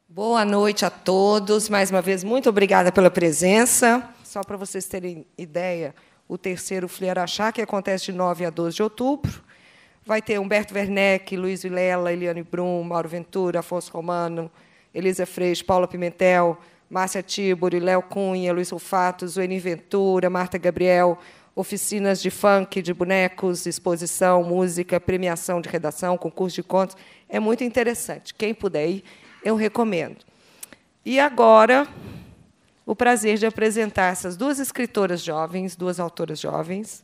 Boa noite a todos. Mais uma vez, muito obrigada pela presença. Só para vocês terem ideia, o terceiro Fliarachá, que acontece de 9 a 12 de outubro, vai ter Humberto Werneck, Luiz Vilela, Eliane Brum, Mauro Ventura, Afonso Romano, Elisa Freixo, Paula Pimentel, Márcia Tibori, Léo Cunha, Luiz Rufato, Zueni Ventura, Marta Gabriel, oficinas de funk, de bonecos, exposição, música, premiação de redação, concurso de contos. É muito interessante. Quem puder ir, eu recomendo. E agora, o prazer de apresentar essas duas escritoras jovens, duas autoras jovens,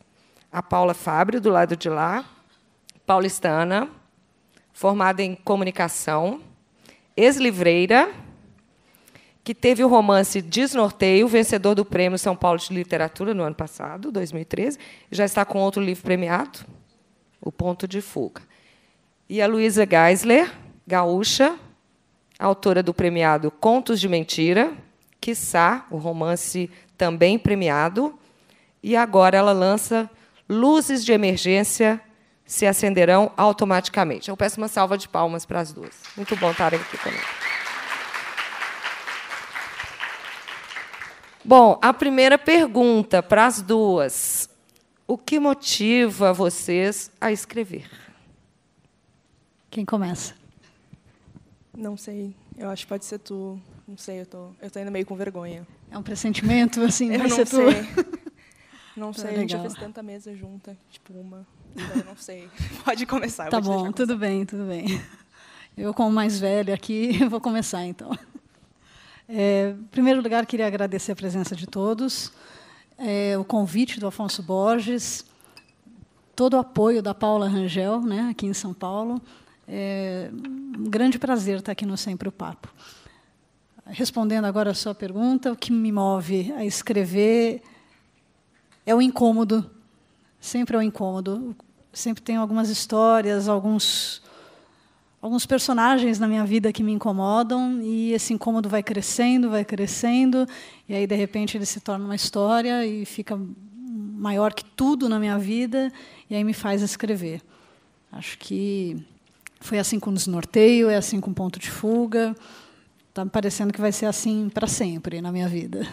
a Paula Fábio, do lado de lá, paulistana, formada em comunicação, ex-livreira, que teve o romance Desnorteio, vencedor do Prêmio São Paulo de Literatura no ano passado, 2013, e já está com outro livro premiado, O Ponto de Fuga. E a Luísa Geisler, gaúcha, autora do premiado Contos de Mentira, quiçá, o romance também premiado, e agora ela lança Luzes de Emergência se acenderão automaticamente. Eu peço uma salva de palmas para as duas. Muito bom estarem aqui comigo. Bom, a primeira pergunta para as duas. O que motiva vocês a escrever? Quem começa? Não sei. Eu acho que pode ser tu. Não sei, eu tô ainda meio com vergonha. É um pressentimento, assim, eu vai não ser sei. tu? Não sei, Tá, a gente já legal. fez tanta mesa junta, tipo uma. Então eu não sei. Pode começar. Eu Tá vou te bom, deixar tudo bem, tudo bem. Eu, como mais velha aqui, vou começar, então. Em primeiro lugar, queria agradecer a presença de todos, o convite do Afonso Borges, todo o apoio da Paula Rangel, né, aqui em São Paulo. É um grande prazer estar aqui no Sempre o Papo. Respondendo agora a sua pergunta, o que me move a escrever é o incômodo. Sempre é o incômodo. Sempre tem algumas histórias, alguns personagens na minha vida que me incomodam, e esse incômodo vai crescendo, e aí, de repente, ele se torna uma história e fica maior que tudo na minha vida, e aí me faz escrever. Acho que foi assim com Desnorteio, é assim com Ponto de Fuga. Está me parecendo que vai ser assim para sempre na minha vida.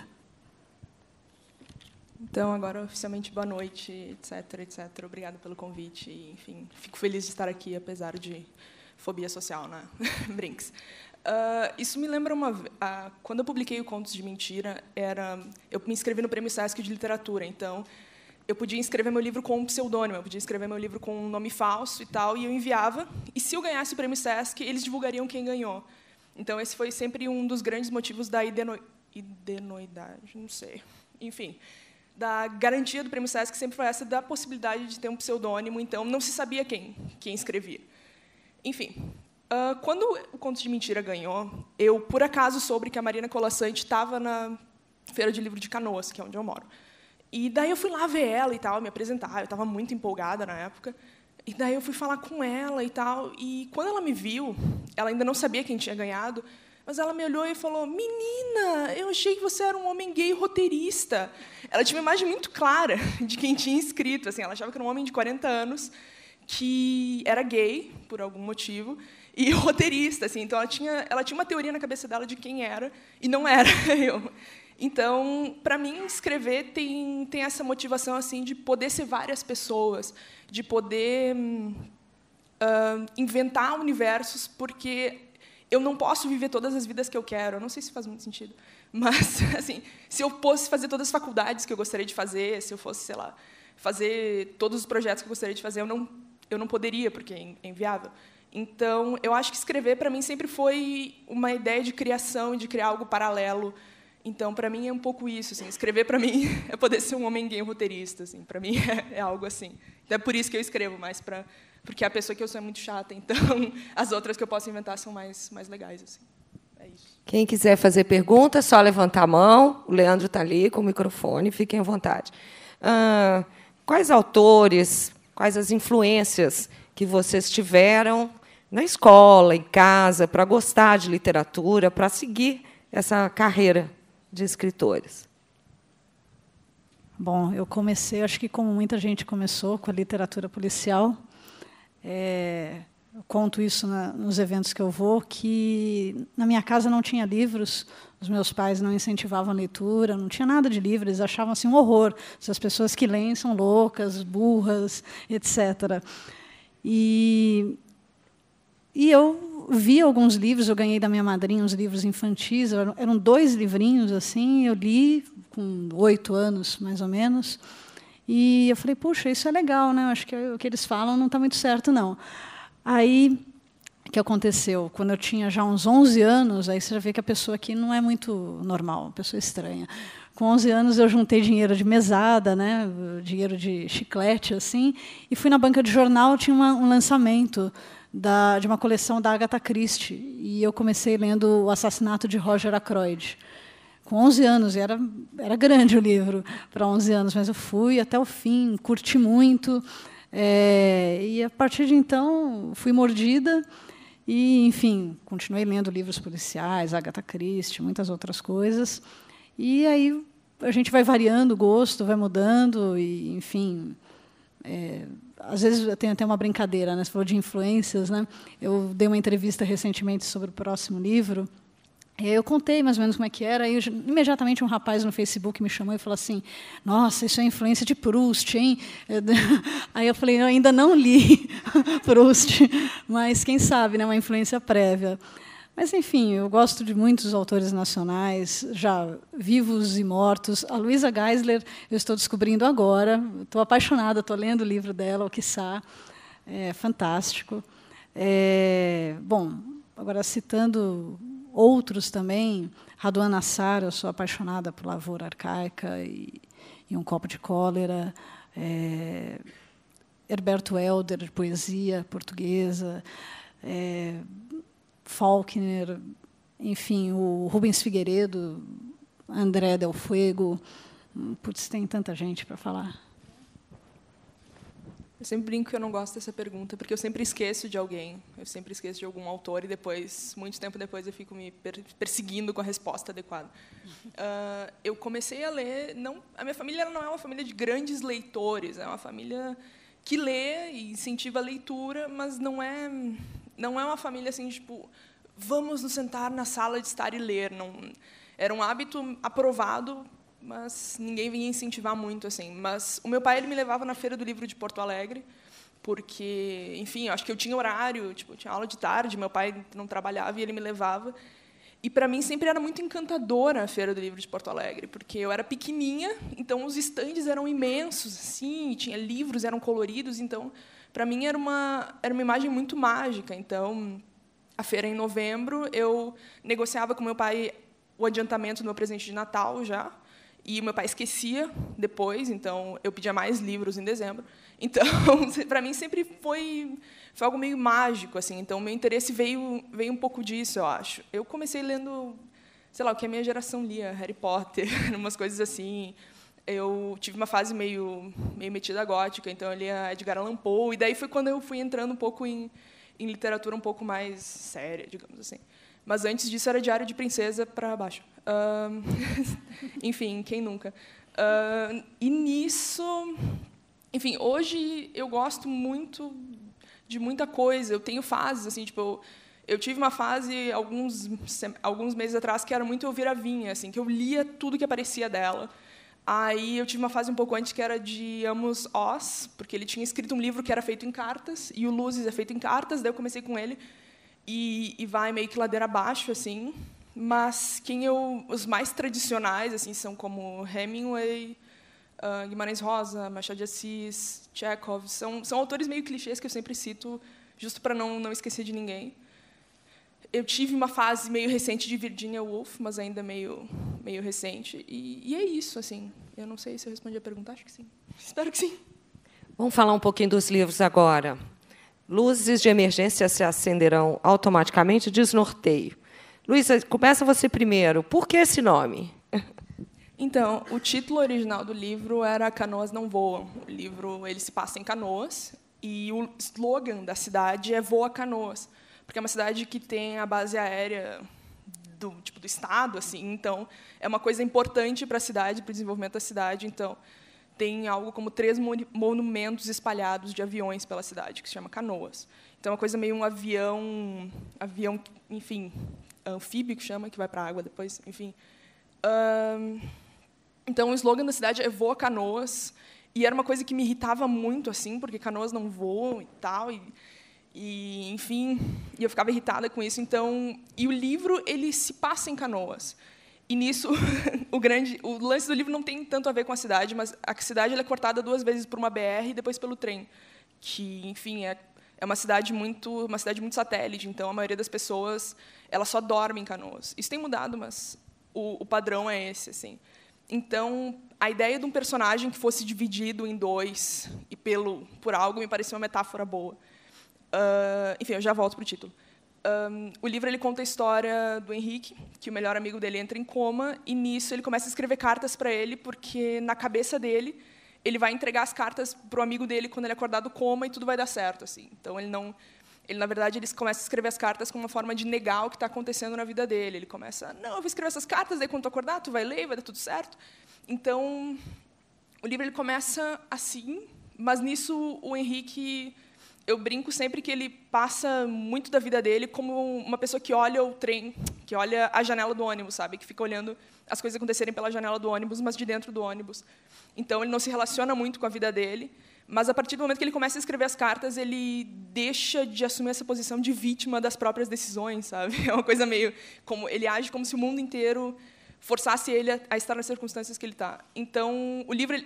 Então, agora, oficialmente, boa noite, etc, etc. Obrigada pelo convite. E, enfim, fico feliz de estar aqui, apesar de fobia social, né? Brinks. Isso me lembra quando eu publiquei o Contos de Mentira, eu me inscrevi no Prêmio Sesc de Literatura, então eu podia escrever meu livro com um pseudônimo, eu podia escrever meu livro com um nome falso e tal, e eu enviava, e se eu ganhasse o Prêmio Sesc, eles divulgariam quem ganhou. Então, esse foi sempre um dos grandes motivos da idenoidade, não sei, enfim, da garantia do Prêmio Sesc sempre foi essa da possibilidade de ter um pseudônimo, então não se sabia quem escrevia. Enfim, quando o Contos de Mentira ganhou, eu, por acaso, soube que a Marina Colasanti estava na Feira de Livro de Canoas, que é onde eu moro. E daí eu fui lá ver ela e tal, me apresentar, eu estava muito empolgada na época. E daí eu fui falar com ela e tal, e quando ela me viu, ela ainda não sabia quem tinha ganhado, mas ela me olhou e falou: "Menina, eu achei que você era um homem gay roteirista". Ela tinha uma imagem muito clara de quem tinha escrito, assim, ela achava que era um homem de 40 anos que era gay por algum motivo e roteirista, assim. Então ela tinha uma teoria na cabeça dela de quem era e não era eu. Então, para mim, escrever tem essa motivação assim de poder ser várias pessoas, de poder inventar universos, porque eu não posso viver todas as vidas que eu quero. Eu não sei se faz muito sentido, mas assim, se eu fosse fazer todas as faculdades que eu gostaria de fazer, se eu fosse, sei lá, fazer todos os projetos que eu gostaria de fazer, eu não poderia, porque é inviável. Então, eu acho que escrever, para mim, sempre foi uma ideia de criação e de criar algo paralelo. Então, para mim, é um pouco isso. Assim, escrever, para mim, é poder ser um homem gay roteirista. Assim, para mim, é algo assim. Então, é por isso que eu escrevo, porque a pessoa que eu sou é muito chata. Então, as outras que eu posso inventar são mais legais. Assim. É isso. Quem quiser fazer pergunta, só levantar a mão. O Leandro está ali com o microfone. Fiquem à vontade. Quais autores, quais as influências que vocês tiveram na escola, em casa, para gostar de literatura, para seguir essa carreira de escritores? Bom, eu comecei, acho que como muita gente começou, com a literatura policial. Eu conto isso nos eventos que eu vou, que na minha casa não tinha livros, os meus pais não incentivavam a leitura, não tinha nada de livro, eles achavam assim, um horror. Essas pessoas que leem são loucas, burras, etc. E eu vi alguns livros, eu ganhei da minha madrinha uns livros infantis, eram 2 livrinhos, assim, eu li com 8 anos, mais ou menos, e eu falei, puxa, isso é legal, né? Acho que o que eles falam não está muito certo, não. Aí, o que aconteceu? Quando eu tinha já uns 11 anos, aí você já vê que a pessoa aqui não é muito normal, uma pessoa estranha. Com 11 anos, eu juntei dinheiro de mesada, né, dinheiro de chiclete, assim, e fui na banca de jornal, tinha um lançamento de uma coleção da Agatha Christie, e eu comecei lendo O Assassinato de Roger Ackroyd. Com 11 anos, e era grande o livro para 11 anos, mas eu fui até o fim, curti muito. E, a partir de então, fui mordida e, enfim, continuei lendo livros policiais, Agatha Christie, muitas outras coisas. E aí a gente vai variando o gosto, vai mudando, e, enfim... às vezes tem até uma brincadeira, né? Você falou de influências, né? Eu dei uma entrevista recentemente sobre o próximo livro, e aí eu contei mais ou menos como é que era, e imediatamente um rapaz no Facebook me chamou e falou assim, nossa, isso é influência de Proust, hein? Aí eu falei, eu ainda não li Proust, mas quem sabe, né? Uma influência prévia. Mas, enfim, eu gosto de muitos autores nacionais, já vivos e mortos. A Luisa Geisler eu estou descobrindo agora, estou apaixonada, estou lendo o livro dela, O Quiçá, é fantástico. Bom, agora citando outros também, Raduan Nassar, eu sou apaixonada por Lavoura Arcaica e Um Copo de Cólera, Herberto Helder, poesia portuguesa, Faulkner, enfim, o Rubens Figueiredo, André Del Fuego. Putz, tem tanta gente para falar. Eu sempre brinco que eu não gosto dessa pergunta, porque eu sempre esqueço de alguém, eu sempre esqueço de algum autor, e depois, muito tempo depois, eu fico me perseguindo com a resposta adequada. Eu comecei a ler... a minha família não é uma família de grandes leitores, é uma família que lê e incentiva a leitura, mas não é uma família assim, tipo, vamos nos sentar na sala de estar e ler. Não, era um hábito aprovado, mas ninguém vinha incentivar muito, assim. Mas o meu pai ele me levava na Feira do Livro de Porto Alegre, porque, enfim, eu acho que eu tinha horário, tipo, eu tinha aula de tarde, meu pai não trabalhava e ele me levava. E, para mim, sempre era muito encantadora a Feira do Livro de Porto Alegre, porque eu era pequenininha, então os estandes eram imensos, assim, tinha livros, eram coloridos, então, para mim, era uma imagem muito mágica. Então, a feira em novembro, eu negociava com meu pai o adiantamento do meu presente de Natal já, e o meu pai esquecia depois, então eu pedia mais livros em dezembro. Então, para mim sempre foi algo meio mágico, assim. Então, meu interesse veio um pouco disso, eu acho. Eu comecei lendo, sei lá, o que a minha geração lia, Harry Potter, umas coisas assim. Eu tive uma fase meio metida gótica, então eu lia Edgar Allan Poe, e daí foi quando eu fui entrando um pouco em literatura um pouco mais séria, digamos assim. Mas antes disso era Diário de Princesa para baixo. Enfim, quem nunca? E nisso, enfim, hoje eu gosto muito de muita coisa. Eu tenho fases, assim, tipo, eu tive uma fase alguns meses atrás que era muito Elvira Vinha, assim, que eu lia tudo que aparecia dela. Aí eu tive uma fase um pouco antes que era de Amos Oz, porque ele tinha escrito um livro que era feito em cartas, e o Luzes é feito em cartas, daí eu comecei com ele, e vai meio que ladeira abaixo, assim. Mas os mais tradicionais assim são como Hemingway, Guimarães Rosa, Machado de Assis, Chekhov, são autores meio clichês que eu sempre cito, justo para não esquecer de ninguém. Eu tive uma fase meio recente de Virginia Woolf, mas ainda meio recente, e é isso, assim. Eu não sei se eu respondi a pergunta, acho que sim. Espero que sim. Vamos falar um pouquinho dos livros agora. Luzes de emergência se acenderão automaticamente, desnorteio. Luísa, começa você primeiro. Por que esse nome? Então, o título original do livro era Canoas Não Voam. O livro ele se passa em Canoas, e o slogan da cidade é Voa Canoas, porque é uma cidade que tem a base aérea do estado, assim. Então, é uma coisa importante para a cidade, para o desenvolvimento da cidade. Então, tem algo como 3 monumentos espalhados de aviões pela cidade, que se chama Canoas. Então, é uma coisa meio um avião, enfim, anfíbio, que chama, que vai para a água depois, enfim. Então, o slogan da cidade é Voa Canoas, e era uma coisa que me irritava muito, assim, porque Canoas não voam e tal, e enfim, e eu ficava irritada com isso. Então, e o livro ele se passa em Canoas. E nisso, o lance do livro não tem tanto a ver com a cidade, mas a cidade ela é cortada 2 vezes por uma BR e depois pelo trem, que, enfim, é uma cidade muito satélite. Então, a maioria das pessoas ela só dorme em Canoas. Isso tem mudado, mas o padrão é esse, assim. Então, a ideia de um personagem que fosse dividido em 2 e por algo me parecia uma metáfora boa. Enfim, eu já volto para o título. O livro ele conta a história do Henrique, que o melhor amigo dele entra em coma, e nisso ele começa a escrever cartas para ele, porque na cabeça dele ele vai entregar as cartas para o amigo dele quando ele acordar do coma e tudo vai dar certo, assim. Então na verdade ele começa a escrever as cartas como uma forma de negar o que está acontecendo na vida dele. Ele começa, não, eu vou escrever essas cartas, daí quando tu acordar tu vai ler e vai dar tudo certo. Então o livro ele começa assim, mas nisso o Henrique, eu brinco sempre que ele passa muito da vida dele como uma pessoa que olha o trem, que olha a janela do ônibus, sabe? Que fica olhando as coisas acontecerem pela janela do ônibus, mas de dentro do ônibus. Então, ele não se relaciona muito com a vida dele, mas, a partir do momento que ele começa a escrever as cartas, ele deixa de assumir essa posição de vítima das próprias decisões, sabe? É uma coisa meio como ele age como se o mundo inteiro forçasse ele a estar nas circunstâncias que ele está. Então, o livro,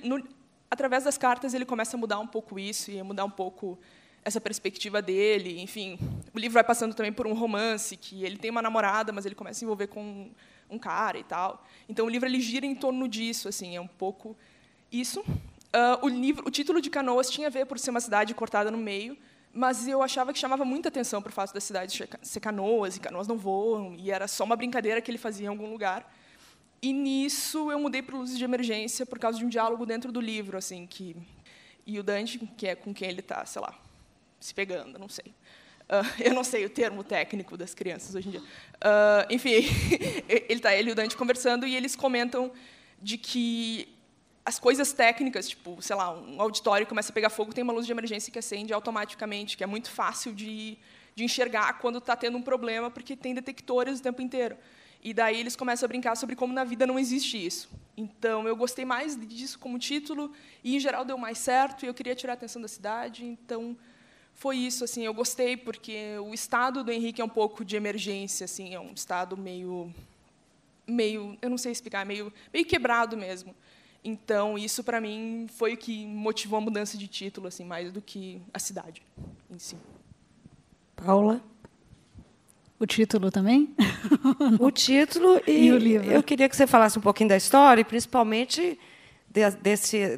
através das cartas, ele começa a mudar um pouco isso e a mudar um pouco essa perspectiva dele. Enfim, o livro vai passando também por um romance, que ele tem uma namorada, mas ele começa a se envolver com um cara e tal. Então, o livro ele gira em torno disso, assim, é um pouco isso. O título de Canoas tinha a ver por ser uma cidade cortada no meio, mas eu achava que chamava muita atenção para o fato da cidade ser Canoas, e Canoas não voam, e era só uma brincadeira que ele fazia em algum lugar. E, nisso, eu mudei para Luzes de Emergência por causa de um diálogo dentro do livro, assim, e o Dante, que é com quem ele está, sei lá, se pegando, não sei. Eu não sei o termo técnico das crianças hoje em dia. Enfim, ele e o Dante conversando, e eles comentam de que as coisas técnicas, tipo, sei lá, um auditório começa a pegar fogo, tem uma luz de emergência que acende automaticamente, que é muito fácil de enxergar quando está tendo um problema, porque tem detectores o tempo inteiro. E daí eles começam a brincar sobre como na vida não existe isso. Então, eu gostei mais disso como título, e, em geral, deu mais certo, e eu queria tirar a atenção da cidade, então foi isso, assim, eu gostei, porque o estado do Henrique é um pouco de emergência, assim, é um estado meio eu não sei explicar, meio quebrado mesmo. Então, isso, para mim, foi o que motivou a mudança de título, assim, mais do que a cidade em si. Paula? O título também? O título e o livro. Eu queria que você falasse um pouquinho da história, e principalmente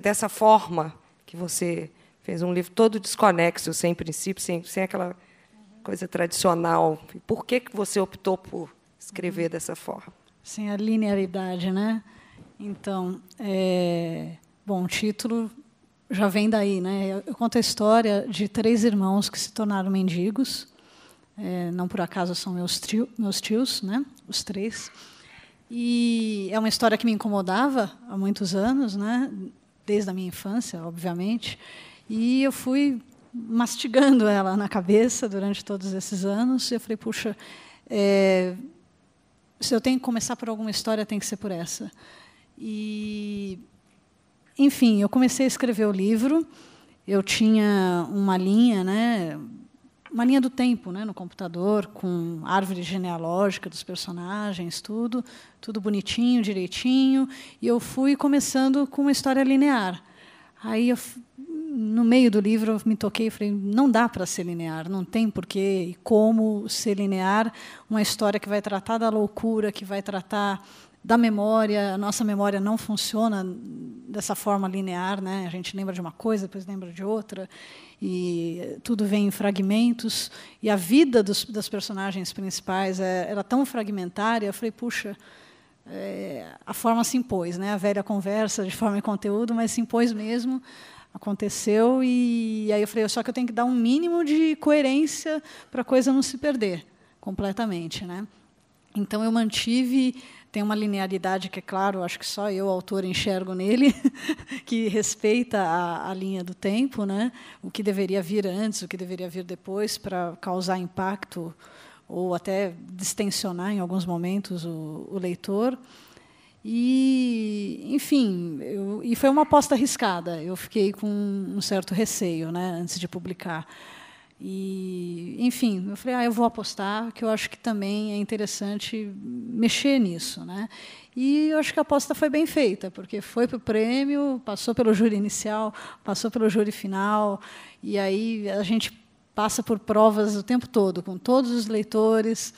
dessa forma que você fez um livro todo desconexo, sem princípio, sem aquela coisa tradicional. Por que você optou por escrever dessa forma? Sem a linearidade, né? Então, bom, o título já vem daí, né? Eu conto a história de 3 irmãos que se tornaram mendigos. Não por acaso são meus tios, né? Os 3. E é uma história que me incomodava há muitos anos, né? Desde a minha infância, obviamente. E eu fui mastigando ela na cabeça durante todos esses anos. E eu falei, puxa, se eu tenho que começar por alguma história, tem que ser por essa. E, enfim, eu comecei a escrever o livro. Eu tinha uma linha, né? Uma linha do tempo, né, no computador, com árvore genealógica dos personagens, tudo bonitinho, direitinho. E eu fui começando com uma história linear. Aí, no meio do livro, eu me toquei e falei, não dá para ser linear, não tem porquê e como ser linear uma história que vai tratar da loucura, que vai tratar da memória. A nossa memória não funciona dessa forma linear, né? A gente lembra de uma coisa, depois lembra de outra, e tudo vem em fragmentos. E a vida das personagens principais era tão fragmentária. Eu falei, puxa, a forma se impôs, né? A velha conversa de forma e conteúdo, mas se impôs mesmo, aconteceu. E aí eu falei, só que eu tenho que dar um mínimo de coerência para a coisa não se perder completamente, né? Então, eu mantive... Tem uma linearidade que, é claro, acho que só eu, autor, enxergo nele, que respeita a linha do tempo, né? O que deveria vir antes, o que deveria vir depois, para causar impacto ou até distensionar, em alguns momentos, o leitor. E, enfim, e foi uma aposta arriscada. Eu fiquei com um certo receio, né, antes de publicar. E, enfim, eu falei, eu vou apostar, que eu acho que também é interessante mexer nisso, né? E eu acho que a aposta foi bem feita, porque foi para o prêmio, passou pelo júri inicial, passou pelo júri final, e aí a gente passa por provas o tempo todo, com todos os leitores.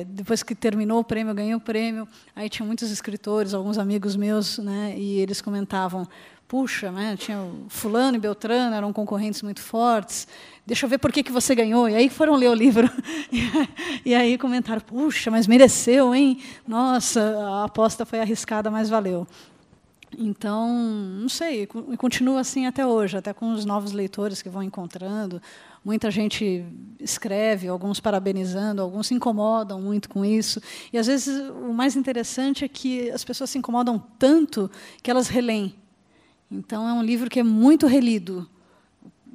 Depois que terminou o prêmio, eu ganhei o prêmio. Aí tinha muitos escritores, alguns amigos meus, né, e eles comentavam, puxa, né, tinha o fulano e Beltrano, eram concorrentes muito fortes, deixa eu ver por que você ganhou. E aí foram ler o livro. E aí comentaram, puxa, mas mereceu, hein? Nossa, a aposta foi arriscada, mas valeu. Então, não sei, e continua assim até hoje, até com os novos leitores que vão encontrando. Muita gente escreve, alguns parabenizando, alguns se incomodam muito com isso. E, às vezes, o mais interessante é que as pessoas se incomodam tanto que elas releem. Então, é um livro que é muito relido.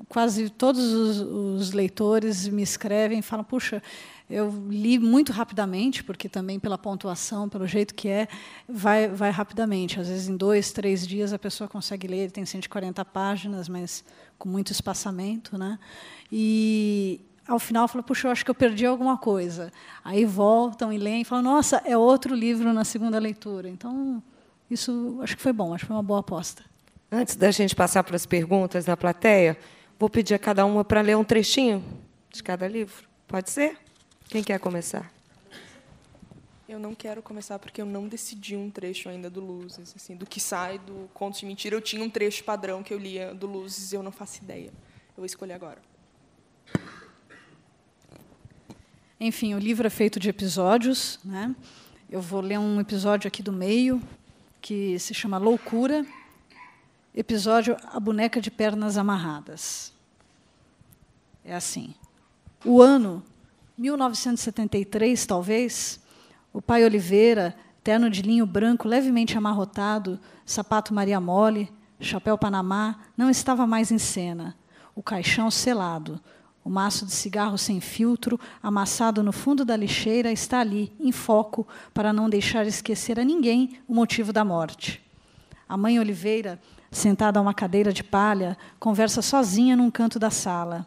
Quase todos os leitores me escrevem e falam, puxa, eu li muito rapidamente, porque também pela pontuação, pelo jeito que vai rapidamente. Às vezes, em 2, 3 dias, a pessoa consegue ler. Ele tem 140 páginas, mas com muito espaçamento, né? E, ao final, fala, puxa, eu acho que eu perdi alguma coisa. Aí voltam e leem e falam, nossa, é outro livro na segunda leitura. Então, isso acho que foi bom, acho que foi uma boa aposta. Antes da gente passar para as perguntas na plateia, vou pedir a cada uma para ler um trechinho de cada livro. Pode ser? Quem quer começar? Eu não quero começar porque eu não decidi um trecho ainda do Luzes. Assim, do que sai do Contos de Mentira, eu tinha um trecho padrão que eu lia do Luzes e eu não faço ideia. Eu vou escolher agora. Enfim, o livro é feito de episódios, né? Eu vou ler um episódio aqui do meio, que se chama Loucura. Episódio A Boneca de Pernas Amarradas. É assim. O ano 1973, talvez, o pai Oliveira, terno de linho branco levemente amarrotado, sapato Maria Mole, chapéu Panamá, não estava mais em cena. O caixão selado, o maço de cigarro sem filtro, amassado no fundo da lixeira, está ali, em foco, para não deixar esquecer a ninguém o motivo da morte. A mãe Oliveira, sentada a uma cadeira de palha, conversa sozinha num canto da sala.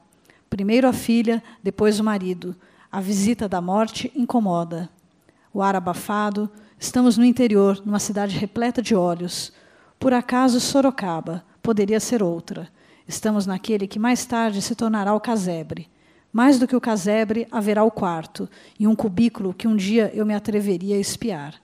Primeiro a filha, depois o marido. A visita da morte incomoda. O ar abafado. Estamos no interior, numa cidade repleta de olhos. Por acaso, Sorocaba. Poderia ser outra. Estamos naquele que mais tarde se tornará o casebre. Mais do que o casebre, haverá o quarto, e um cubículo que um dia eu me atreveria a espiar.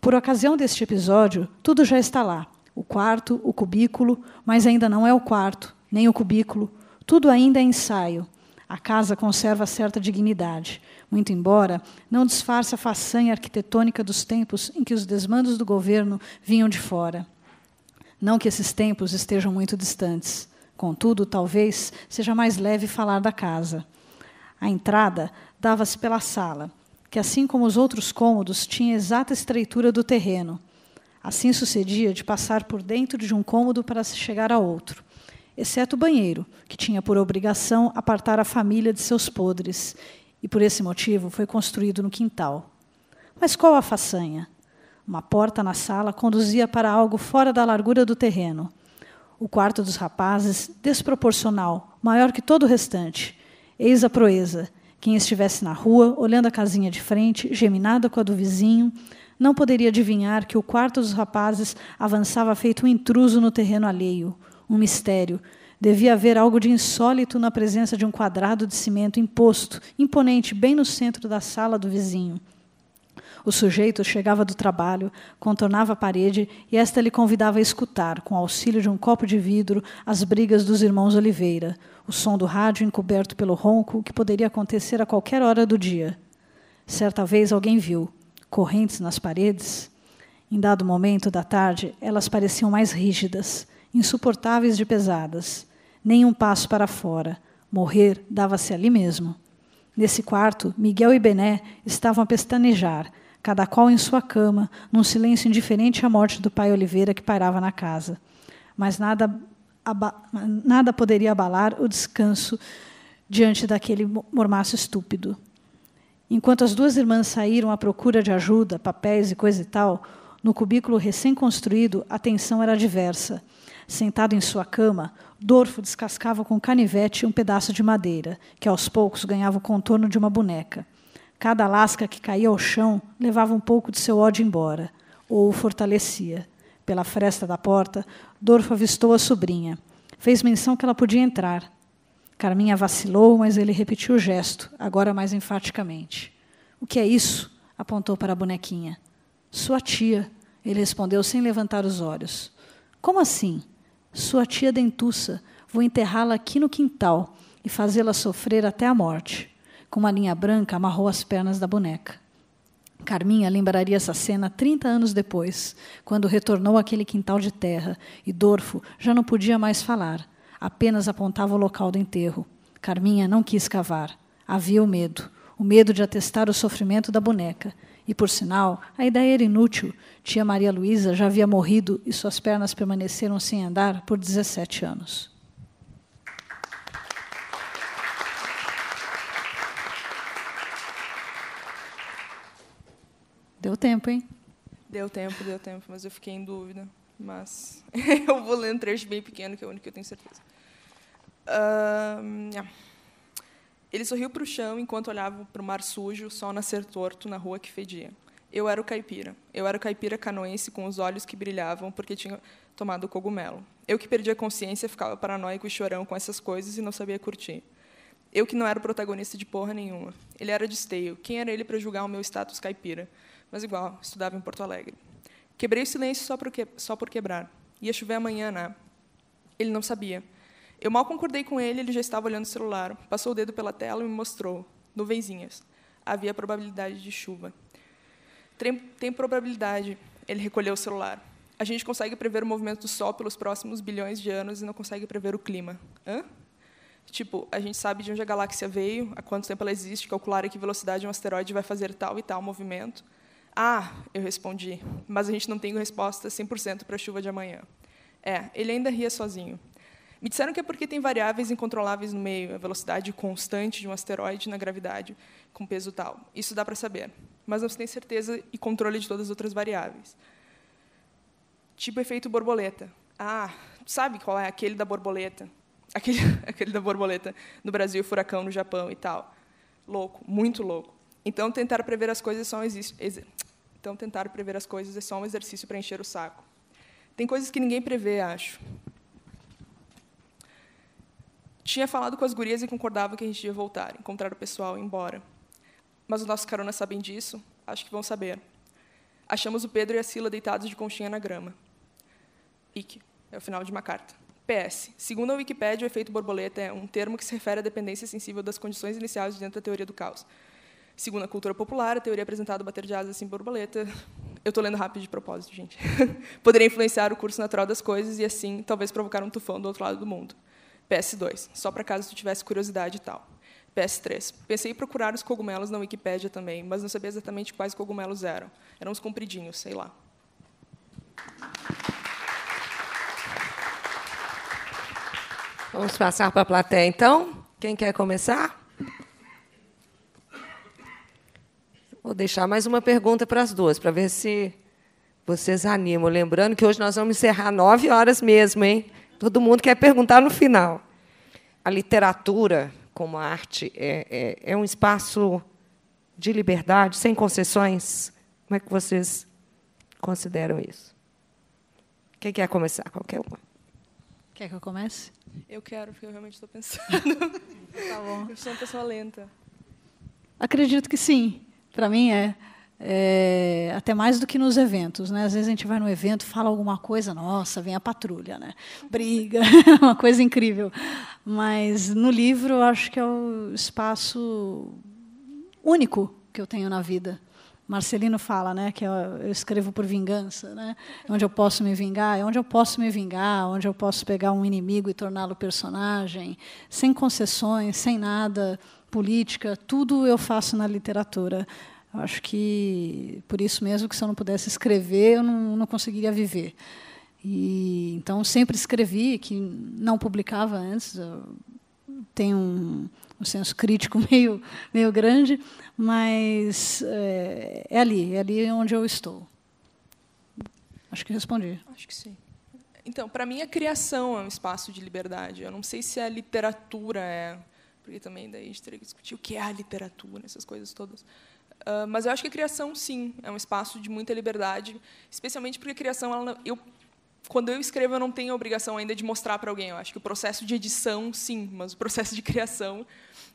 Por ocasião deste episódio, tudo já está lá. O quarto, o cubículo, mas ainda não é o quarto, nem o cubículo. Tudo ainda é ensaio. A casa conserva certa dignidade, muito embora não disfarce a façanha arquitetônica dos tempos em que os desmandos do governo vinham de fora. Não que esses tempos estejam muito distantes. Contudo, talvez seja mais leve falar da casa. A entrada dava-se pela sala, que, assim como os outros cômodos, tinha exata estreitura do terreno. Assim sucedia de passar por dentro de um cômodo para se chegar a outro, exceto o banheiro, que tinha por obrigação apartar a família de seus podres, e por esse motivo foi construído no quintal. Mas qual a façanha? Uma porta na sala conduzia para algo fora da largura do terreno. O quarto dos rapazes, desproporcional, maior que todo o restante. Eis a proeza. Quem estivesse na rua, olhando a casinha de frente, geminada com a do vizinho, não poderia adivinhar que o quarto dos rapazes avançava feito um intruso no terreno alheio. Um mistério. Devia haver algo de insólito na presença de um quadrado de cimento imposto, imponente, bem no centro da sala do vizinho. O sujeito chegava do trabalho, contornava a parede e esta lhe convidava a escutar, com auxílio de um copo de vidro, as brigas dos irmãos Oliveira, o som do rádio encoberto pelo ronco, que poderia acontecer a qualquer hora do dia. Certa vez alguém viu correntes nas paredes. Em dado momento da tarde, elas pareciam mais rígidas, insuportáveis de pesadas. Nem um passo para fora. Morrer dava-se ali mesmo. Nesse quarto, Miguel e Bené estavam a pestanejar, cada qual em sua cama, num silêncio indiferente à morte do pai Oliveira que pairava na casa. Mas nada poderia abalar o descanso diante daquele mormaço estúpido. Enquanto as duas irmãs saíram à procura de ajuda, papéis e coisa e tal, no cubículo recém-construído, a tensão era diversa. Sentado em sua cama, Dorfo descascava com canivete um pedaço de madeira, que aos poucos ganhava o contorno de uma boneca. Cada lasca que caía ao chão levava um pouco de seu ódio embora, ou o fortalecia. Pela fresta da porta, Dorfo avistou a sobrinha. Fez menção que ela podia entrar. Carminha vacilou, mas ele repetiu o gesto, agora mais enfaticamente. "O que é isso?" apontou para a bonequinha. "Sua tia", ele respondeu sem levantar os olhos. "Como assim?" "Sua tia dentuça. Vou enterrá-la aqui no quintal e fazê-la sofrer até a morte." Com uma linha branca, amarrou as pernas da boneca. Carminha lembraria essa cena 30 anos depois, quando retornou àquele quintal de terra, e Dorfo já não podia mais falar, apenas apontava o local do enterro. Carminha não quis cavar. Havia o medo de atestar o sofrimento da boneca. E, por sinal, a ideia era inútil. Tia Maria Luísa já havia morrido e suas pernas permaneceram sem andar por 17 anos. Deu tempo, hein? Deu tempo, mas eu fiquei em dúvida. Mas eu vou ler um trecho bem pequeno, que é o único que eu tenho certeza. Ele sorriu para o chão enquanto olhava para o mar sujo, o sol nascer torto na rua que fedia. Eu era o caipira. Eu era o caipira canoense com os olhos que brilhavam porque tinha tomado cogumelo. Eu que perdia a consciência, ficava paranoico e chorão com essas coisas e não sabia curtir. Eu que não era o protagonista de porra nenhuma. Ele era de esteio. Quem era ele para julgar o meu status caipira? Mas igual, estudava em Porto Alegre. Quebrei o silêncio só por quebrar. Ia chover amanhã, né? Ele não sabia. Eu mal concordei com ele, ele já estava olhando o celular. Passou o dedo pela tela e me mostrou. Nuvenzinhas. Havia probabilidade de chuva. Tem probabilidade. Ele recolheu o celular. A gente consegue prever o movimento do Sol pelos próximos bilhões de anos e não consegue prever o clima. Hã? Tipo, a gente sabe de onde a galáxia veio, há quanto tempo ela existe, calcular a que velocidade um asteroide vai fazer tal e tal movimento. Ah, eu respondi, mas a gente não tem resposta 100% para a chuva de amanhã. Ele ainda ria sozinho. Me disseram que é porque tem variáveis incontroláveis no meio, a velocidade constante de um asteroide na gravidade, com peso tal. Isso dá para saber, mas não se tem certeza e controle de todas as outras variáveis. Tipo efeito borboleta. Sabe qual é aquele da borboleta? Aquele da borboleta no Brasil, furacão no Japão e tal. Louco, muito louco. Então, tentar prever as coisas é só um exercício para encher o saco. Tem coisas que ninguém prevê, acho. Tinha falado com as gurias e concordava que a gente ia voltar, encontrar o pessoal e ir embora. Mas os nossos caronas sabem disso? Acho que vão saber. Achamos o Pedro e a Sila deitados de conchinha na grama. Ick, é o final de uma carta. PS. Segundo a Wikipédia, o efeito borboleta é um termo que se refere à dependência sensível das condições iniciais dentro da teoria do caos. Segundo a cultura popular, a teoria apresentada bater de asas assim borboleta... Eu estou lendo rápido de propósito, gente. Poderia influenciar o curso natural das coisas e, assim, talvez provocar um tufão do outro lado do mundo. PS2. Só para caso tu tivesse curiosidade e tal. PS3. Pensei em procurar os cogumelos na Wikipédia também, mas não sabia exatamente quais cogumelos eram. Eram uns compridinhos, sei lá. Vamos passar para a plateia, então? Quem quer começar? Vou deixar mais uma pergunta para as duas, para ver se vocês animam. Lembrando que hoje nós vamos encerrar 9 horas mesmo, hein? Todo mundo quer perguntar no final. A literatura, como arte, é um espaço de liberdade, sem concessões? Como é que vocês consideram isso? Quem quer começar? Qualquer uma. Quer que eu comece? Eu quero, porque eu realmente estou pensando. Tá bom. Eu sou uma pessoa lenta. Acredito que sim. Para mim, até mais do que nos eventos, né? Às vezes a gente vai no evento, fala alguma coisa, nossa, vem a patrulha, né? Briga, uma coisa incrível. Mas no livro, eu acho que é o espaço único que eu tenho na vida. Marcelino fala, né, que eu escrevo por vingança, né, onde eu posso me vingar, é onde eu posso me vingar, onde eu posso pegar um inimigo e torná-lo personagem, sem concessões, sem nada, política, tudo eu faço na literatura. Eu acho que, por isso mesmo, que se eu não pudesse escrever, eu não conseguiria viver. E, então, sempre escrevi, que não publicava antes, eu tenho um senso crítico meio grande, mas é ali onde eu estou. Acho que respondi. Acho que sim. Então, para mim, a criação é um espaço de liberdade. Eu não sei se a literatura é, porque também daí a gente teria que discutir o que é a literatura, essas coisas todas. Mas eu acho que a criação, sim, é um espaço de muita liberdade, especialmente porque a criação, quando eu escrevo, eu não tenho a obrigação ainda de mostrar para alguém. Eu acho que o processo de edição, sim, mas o processo de criação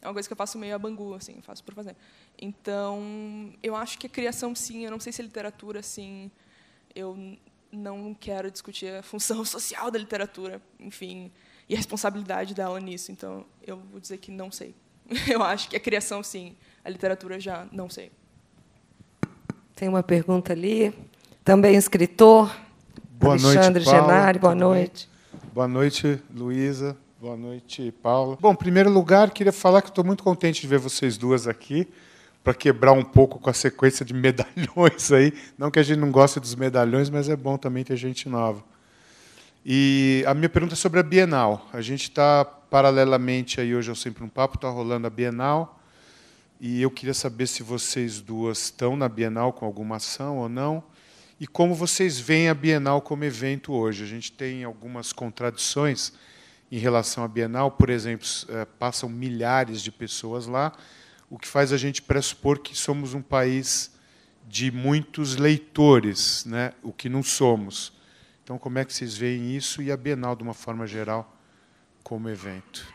é uma coisa que eu faço meio a bangu, assim, eu faço por fazer. Então, eu acho que a criação, sim. Eu não sei se a literatura, sim. Eu não quero discutir a função social da literatura, enfim, e a responsabilidade dela nisso. Então, eu vou dizer que não sei. Eu acho que a criação, sim. A literatura, já não sei. Tem uma pergunta ali. Também escritor. Boa Alexandre noite, Paula. Genari, boa noite. Boa noite, Luísa. Boa noite, Paula. Bom, em primeiro lugar, queria falar que estou muito contente de ver vocês duas aqui, para quebrar um pouco com a sequência de medalhões aí. Não que a gente não goste dos medalhões, mas é bom também ter gente nova. E a minha pergunta é sobre a Bienal. A gente está, paralelamente, aí hoje ao Sempre um Papo, está rolando a Bienal, e eu queria saber se vocês duas estão na Bienal com alguma ação ou não, e como vocês veem a Bienal como evento hoje. A gente tem algumas contradições em relação à Bienal. Por exemplo, passam milhares de pessoas lá, o que faz a gente pressupor que somos um país de muitos leitores, né? O que não somos. Então, como é que vocês veem isso e a Bienal, de uma forma geral, como evento?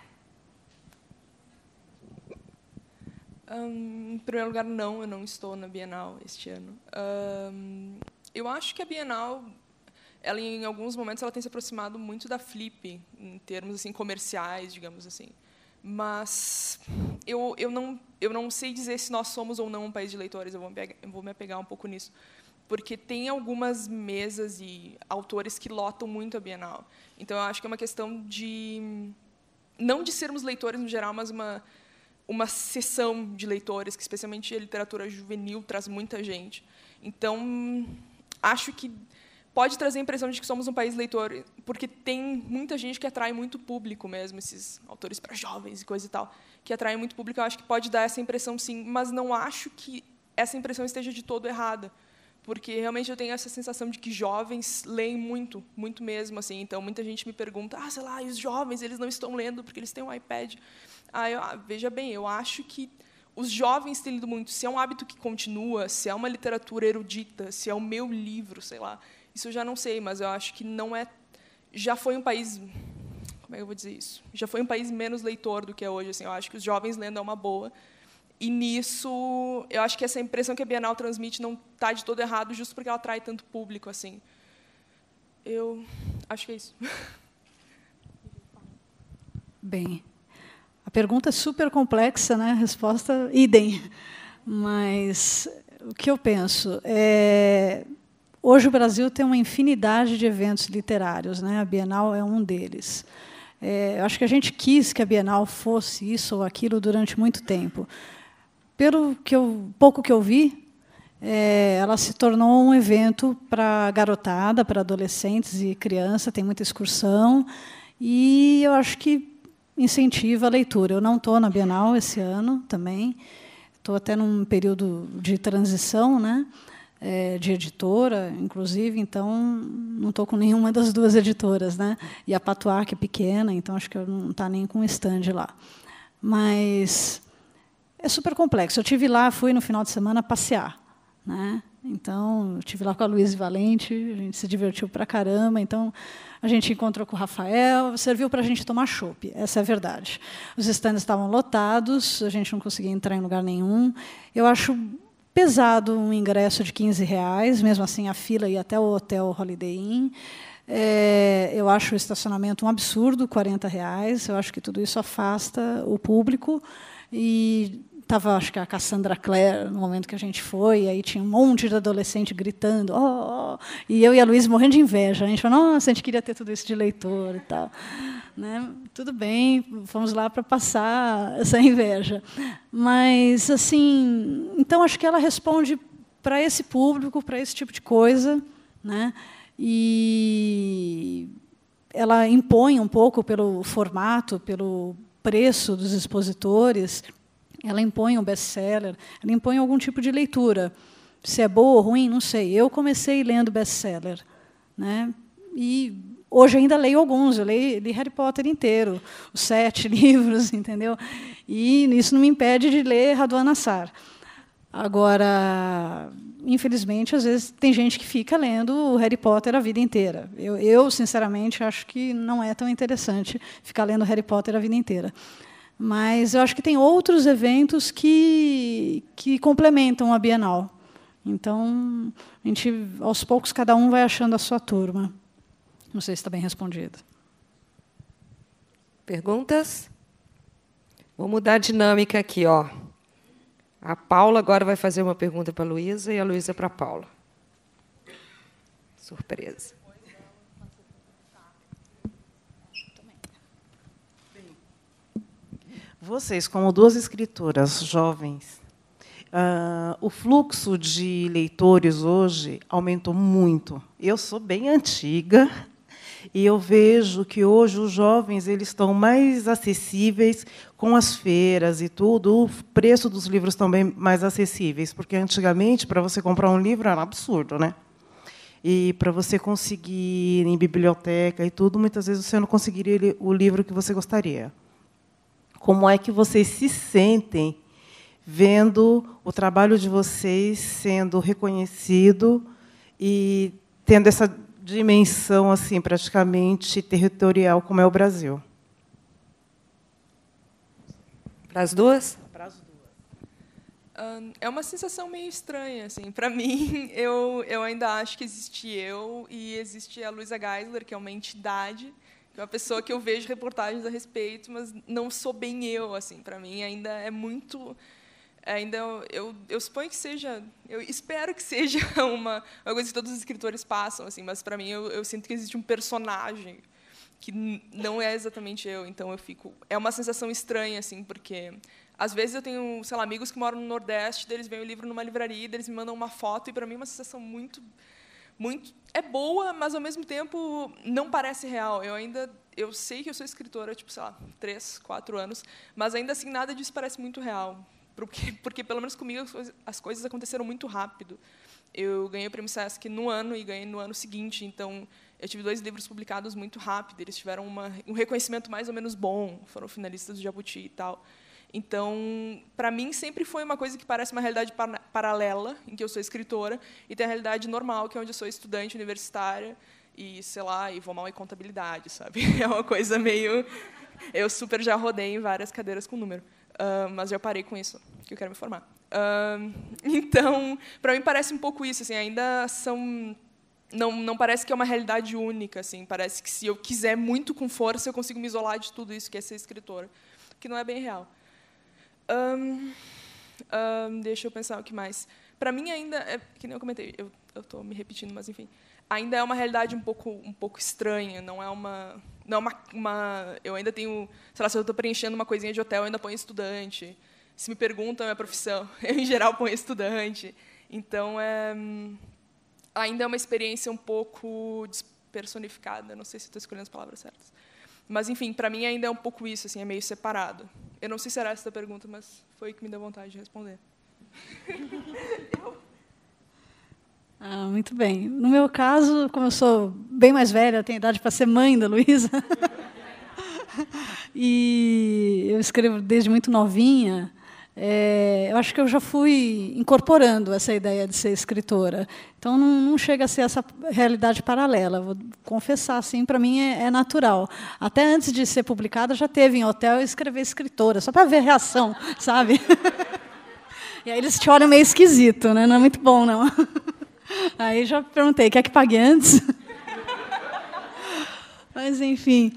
Em primeiro lugar, não, eu não estou na Bienal este ano. Eu acho que a Bienal, ela, em alguns momentos, ela tem se aproximado muito da Flip, em termos assim, comerciais, digamos assim. Mas eu não sei dizer se nós somos ou não um país de leitores, eu vou me apegar um pouco nisso. Porque tem algumas mesas e autores que lotam muito a Bienal. Então, eu acho que é uma questão de, não de sermos leitores no geral, mas uma seção de leitores, que especialmente a literatura juvenil traz muita gente. Então, acho que pode trazer a impressão de que somos um país leitor, porque tem muita gente que atrai muito público mesmo, esses autores para jovens e coisa e tal, que atraem muito público. Eu acho que pode dar essa impressão, sim, mas não acho que essa impressão esteja de todo errada, porque realmente eu tenho essa sensação de que jovens leem muito, muito mesmo, assim. Então muita gente me pergunta, sei lá, e os jovens, eles não estão lendo porque eles têm um iPad. Veja bem, eu acho que os jovens têm lido muito. Se é um hábito que continua, se é uma literatura erudita, se é o meu livro, sei lá, isso eu já não sei, mas eu acho que não é. Já foi um país, como é que eu vou dizer isso? Já foi um país menos leitor do que é hoje, assim. Eu acho que os jovens lendo é uma boa. E nisso, eu acho que essa impressão que a Bienal transmite não está de todo errado, justo porque ela atrai tanto público, assim. Eu acho que é isso. Bem, a pergunta é super complexa, né? A resposta, idem. Mas o que eu penso é... Hoje o Brasil tem uma infinidade de eventos literários, né? A Bienal é um deles. Eu acho que a gente quis que a Bienal fosse isso ou aquilo durante muito tempo. Pelo pouco que eu vi, ela se tornou um evento para garotada, para adolescentes e criança, tem muita excursão, e eu acho que incentiva a leitura. Eu não estou na Bienal esse ano também, estou até num período de transição, né? De editora, inclusive, então não estou com nenhuma das duas editoras, né? E a Patuá, que é pequena, então acho que eu não está nem com um stand lá. Mas é super complexo. Eu estive lá, fui no final de semana passear, né? Então, eu estive lá com a Luísa Valente, a gente se divertiu pra caramba. Então, a gente encontrou com o Rafael, serviu para a gente tomar chopp, essa é a verdade. Os stands estavam lotados, a gente não conseguia entrar em lugar nenhum. Eu acho pesado um ingresso de R$15, mesmo assim a fila ia até o hotel Holiday Inn. Eu acho o estacionamento um absurdo, R$40. Eu acho que tudo isso afasta o público e estava, acho que a Cassandra Clare, no momento que a gente foi, e aí tinha um monte de adolescente gritando, oh, oh, e eu e a Luísa morrendo de inveja. A gente falou, nossa, a gente queria ter tudo isso de leitor e tal. Né? Tudo bem, fomos lá para passar essa inveja. Mas, assim, então, acho que ela responde para esse público, para esse tipo de coisa, né? E ela impõe um pouco pelo formato, pelo preço dos expositores, ela impõe um best-seller, ela impõe algum tipo de leitura. Se é boa ou ruim, não sei. Eu comecei lendo best-seller, né? E hoje ainda leio alguns. Eu li Harry Potter inteiro, os 7 livros, entendeu? E isso não me impede de ler Radwan Nassar. Agora, infelizmente, às vezes tem gente que fica lendo o Harry Potter a vida inteira. Eu, sinceramente, acho que não é tão interessante ficar lendo Harry Potter a vida inteira. Mas eu acho que tem outros eventos que complementam a Bienal. Então, a gente, aos poucos, cada um vai achando a sua turma. Não sei se está bem respondido. Perguntas? Vou mudar a dinâmica aqui, ó. A Paula agora vai fazer uma pergunta para a Luísa e a Luísa para a Paula. Surpresa. Vocês, como 2 escritoras jovens, o fluxo de leitores hoje aumentou muito. Eu sou bem antiga e eu vejo que hoje os jovens eles estão mais acessíveis com as feiras e tudo. O preço dos livros também mais acessíveis, porque antigamente para você comprar um livro era um absurdo, né? E para você conseguir ir em biblioteca e tudo, muitas vezes você não conseguiria o livro que você gostaria. Como é que vocês se sentem vendo o trabalho de vocês sendo reconhecido e tendo essa dimensão assim praticamente territorial como é o Brasil? Para as duas? Para as duas. É uma sensação meio estranha, assim. Para mim, eu ainda acho que existe eu e existe a Luísa Geisler, que é uma entidade, que é uma pessoa que eu vejo reportagens a respeito, mas não sou bem eu, assim. Para mim, ainda é muito... Ainda eu suponho que seja... Eu espero que seja uma coisa que todos os escritores passam, assim, mas, para mim, eu sinto que existe um personagem que não é exatamente eu. Então, eu fico... É uma sensação estranha, assim, porque... Às vezes, eu tenho, sei lá, amigos que moram no Nordeste, eles veem o livro numa livraria, eles me mandam uma foto, e, para mim, é uma sensação muito... É boa, mas, ao mesmo tempo, não parece real. Eu sei que eu sou escritora, tipo, sei lá, 3, 4 anos, mas, ainda assim, nada disso parece muito real. Porque pelo menos comigo, as coisas aconteceram muito rápido. Eu ganhei o Prêmio Sesc no ano e ganhei no ano seguinte. Então, eu tive 2 livros publicados muito rápido. Eles tiveram um reconhecimento mais ou menos bom. Foram finalistas do Jabuti e tal. Então, para mim, sempre foi uma coisa que parece uma realidade paralela, em que eu sou escritora, e tem a realidade normal, que é onde eu sou estudante universitária e, sei lá, e vou mal em contabilidade, sabe? É uma coisa meio... Eu super já rodei em várias cadeiras com número, mas já parei com isso, que eu quero me formar. Então, para mim, parece um pouco isso. Assim, ainda são... Não parece que é uma realidade única. Assim, parece que, se eu quiser muito com força, eu consigo me isolar de tudo isso que é ser escritora, que não é bem real. Deixa eu pensar o que mais. Para mim, ainda que nem eu comentei, eu estou me repetindo, mas enfim, ainda é uma realidade um pouco estranha. Não é uma eu ainda tenho, sei lá, se eu estou preenchendo uma coisinha de hotel, eu ainda ponho estudante. Se me perguntam a minha profissão, eu em geral ponho estudante. Então, ainda é uma experiência um pouco despersonificada. Não sei se estou escolhendo as palavras certas. Mas, enfim, para mim ainda é um pouco isso, assim, é meio separado. Eu não sei se era essa a pergunta, mas foi o que me deu vontade de responder. Muito bem. No meu caso, como eu sou bem mais velha, tenho idade para ser mãe da Luísa, e eu escrevo desde muito novinha, eu acho que eu já fui incorporando essa ideia de ser escritora. Então, não chega a ser essa realidade paralela. Vou confessar, assim, para mim é natural. Até antes de ser publicada, já teve em hotel eu escrever escritora, só para ver a reação, sabe? E aí eles te olham meio esquisito, né? Não é muito bom, não. Aí já perguntei, quer que pague antes? Mas, enfim,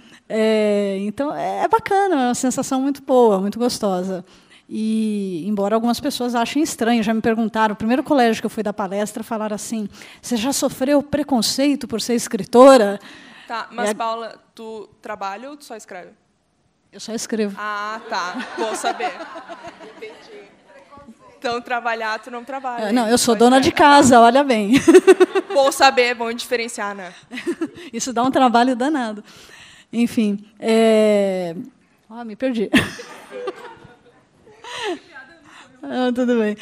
então é bacana, é uma sensação muito boa, muito gostosa. E, embora algumas pessoas achem estranho, já me perguntaram, o primeiro colégio que eu fui dar palestra, falaram assim, você já sofreu preconceito por ser escritora? Tá, mas, Paula, tu trabalha ou tu só escreve? Eu só escrevo. Ah, tá. Bom saber. Entendi. Então, trabalhar, tu não trabalha. Não, eu sou dona de casa, olha bem. Bom saber, bom diferenciar, né? Isso dá um trabalho danado. Enfim, me perdi. Tudo bem.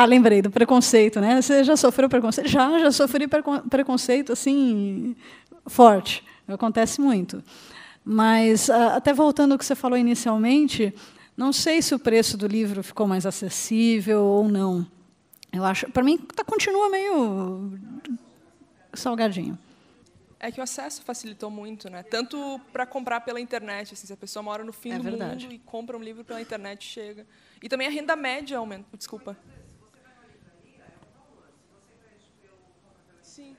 Lembrei do preconceito, né? Você já sofreu preconceito? Já sofri preconceito, assim, forte. Acontece muito. Mas, até voltando ao que você falou inicialmente, não sei se o preço do livro ficou mais acessível ou não. Eu acho, para mim, continua meio salgadinho. É que o acesso facilitou muito, né? Tanto para comprar pela internet, assim, se a pessoa mora no fim do mundo e compra um livro pela internet, chega. E também a renda média aumenta. Desculpa. Sim.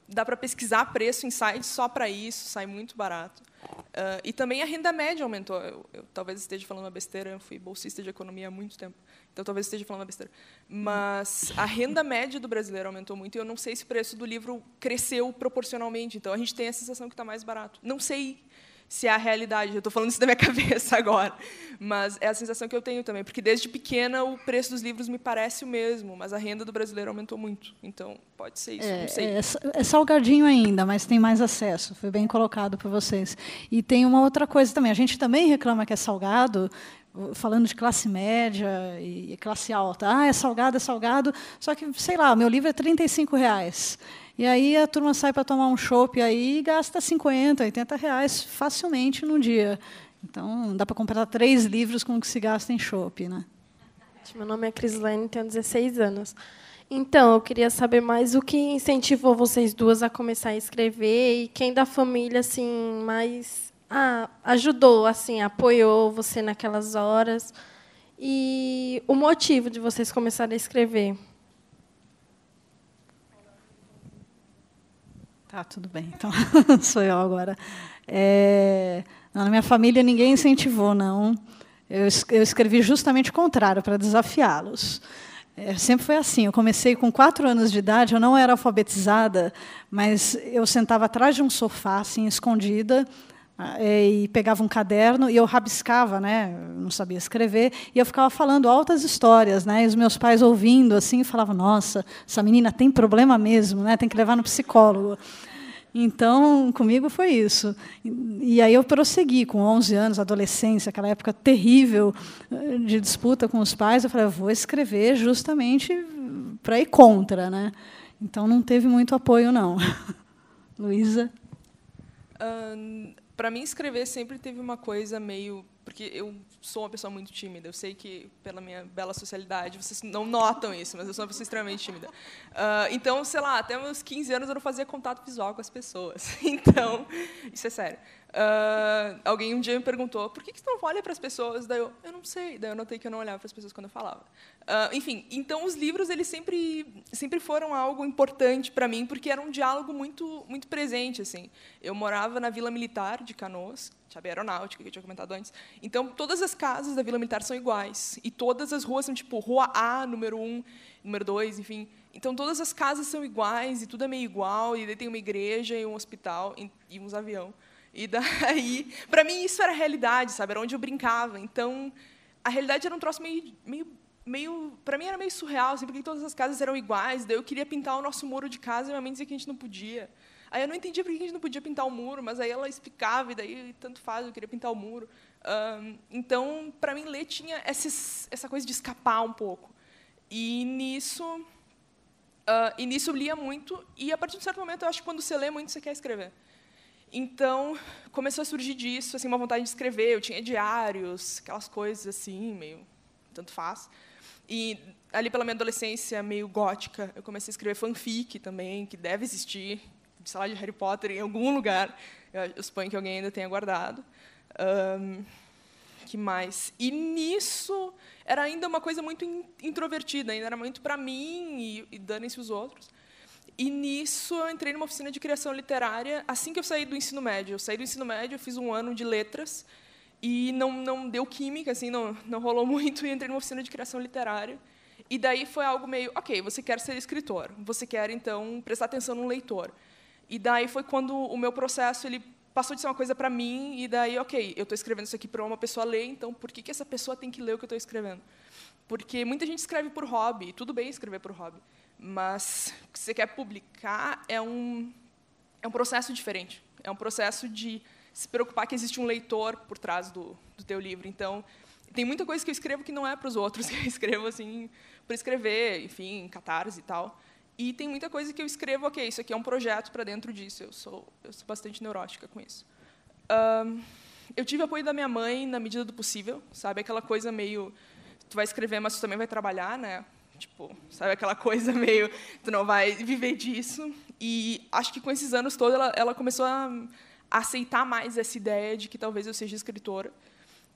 Dá para pesquisar preço em sites só para isso, sai muito barato. E também a renda média aumentou. Eu talvez esteja falando uma besteira, eu fui bolsista de economia há muito tempo, então talvez esteja falando uma besteira. Mas a renda média do brasileiro aumentou muito, e eu não sei se o preço do livro cresceu proporcionalmente. Então, a gente tem a sensação que está mais barato. Não sei se é a realidade, eu estou falando isso da minha cabeça agora, mas é a sensação que eu tenho também, porque desde pequena o preço dos livros me parece o mesmo, mas a renda do brasileiro aumentou muito, então pode ser isso, não sei. É salgadinho ainda, mas tem mais acesso, foi bem colocado por vocês. E tem uma outra coisa também, a gente também reclama que é salgado, falando de classe média e classe alta, é salgado, só que, sei lá, meu livro é R$35. E aí a turma sai para tomar um chopp aí e gasta R$50, R$80 facilmente num dia. Então, dá para comprar 3 livros com o que se gasta em chopp, né? Meu nome é Crislane, tenho 16 anos. Então, eu queria saber mais o que incentivou vocês duas a começar a escrever e quem da família assim mais ajudou, assim, apoiou você naquelas horas e o motivo de vocês começarem a escrever. Tá, tudo bem. Então, sou eu agora. Na minha família, ninguém incentivou, não. Eu escrevi justamente o contrário, para desafiá-los. Sempre foi assim. Eu comecei com 4 anos de idade, eu não era alfabetizada, mas eu sentava atrás de um sofá, assim, escondida, e pegava um caderno e eu rabiscava, né? Eu não sabia escrever, e eu ficava falando altas histórias, né? E os meus pais ouvindo assim falavam: nossa, essa menina tem problema mesmo, né? Tem que levar no psicólogo. Então, comigo foi isso. E aí eu prossegui com 11 anos, adolescência, aquela época terrível de disputa com os pais. Eu falei: eu vou escrever justamente para ir contra, né? Então não teve muito apoio, não. Luísa? Para mim, escrever sempre teve uma coisa meio... Porque eu sou uma pessoa muito tímida. Eu sei que, pela minha bela socialidade, vocês não notam isso, mas eu sou uma pessoa extremamente tímida. Então, sei lá, até meus 15 anos eu não fazia contato visual com as pessoas. Então, isso é sério. Alguém um dia me perguntou: por que você não olha para as pessoas? Daí eu não sei. Daí eu notei que eu não olhava para as pessoas quando eu falava. Enfim, então os livros eles sempre foram algo importante para mim, porque era um diálogo muito, muito presente. Assim. Eu morava na Vila Militar de Canoas, sabe, aeronáutica, que eu tinha comentado antes. Então, todas as casas da Vila Militar são iguais. E todas as ruas são, tipo, Rua A, número 1, número 2, enfim. Então, todas as casas são iguais, e tudo é meio igual, e daí tem uma igreja, e um hospital, e uns aviões. E daí, para mim, isso era a realidade, sabe? Era onde eu brincava. Então, a realidade era um troço meio para mim, era meio surreal, assim, porque todas as casas eram iguais. Daí eu queria pintar o nosso muro de casa, e minha mãe dizia que a gente não podia. Aí eu não entendia por que a gente não podia pintar o muro, mas aí ela explicava, e daí tanto faz, eu queria pintar o muro. Então, para mim, ler tinha essa coisa de escapar um pouco. E nisso eu lia muito, e a partir de um certo momento, eu acho que quando você lê muito, você quer escrever. Então, começou a surgir disso, assim, uma vontade de escrever. Eu tinha diários, aquelas coisas assim, meio tanto faz. E ali pela minha adolescência, meio gótica, eu comecei a escrever fanfic também, que deve existir, sei lá, de Harry Potter em algum lugar. Eu suponho que alguém ainda tenha guardado. Que mais? E nisso era ainda uma coisa muito introvertida, ainda era muito para mim e danem-se os outros. E, nisso, eu entrei numa oficina de criação literária assim que eu saí do ensino médio. Eu saí do ensino médio, eu fiz um ano de letras, e não deu química, assim, não rolou muito, e entrei numa oficina de criação literária. E daí foi algo meio, ok, você quer ser escritor, você quer, então, prestar atenção no leitor. E daí foi quando o meu processo ele passou de ser uma coisa para mim, e daí, ok, eu estou escrevendo isso aqui para uma pessoa ler, então por que essa pessoa tem que ler o que eu estou escrevendo? Porque muita gente escreve por hobby, tudo bem escrever por hobby, mas se você quer publicar, é um processo diferente. É um processo de se preocupar que existe um leitor por trás do teu livro. Então, tem muita coisa que eu escrevo que não é para os outros, que eu escrevo assim para escrever, enfim, catarse e tal. E tem muita coisa que eu escrevo, ok, isso aqui é um projeto para dentro disso. Eu sou bastante neurótica com isso. Eu tive apoio da minha mãe na medida do possível, sabe? Aquela coisa meio, tu vai escrever, mas tu também vai trabalhar, né? Tipo, sabe aquela coisa meio, tu não vai viver disso. E acho que com esses anos todos ela começou a aceitar mais essa ideia de que talvez eu seja escritora.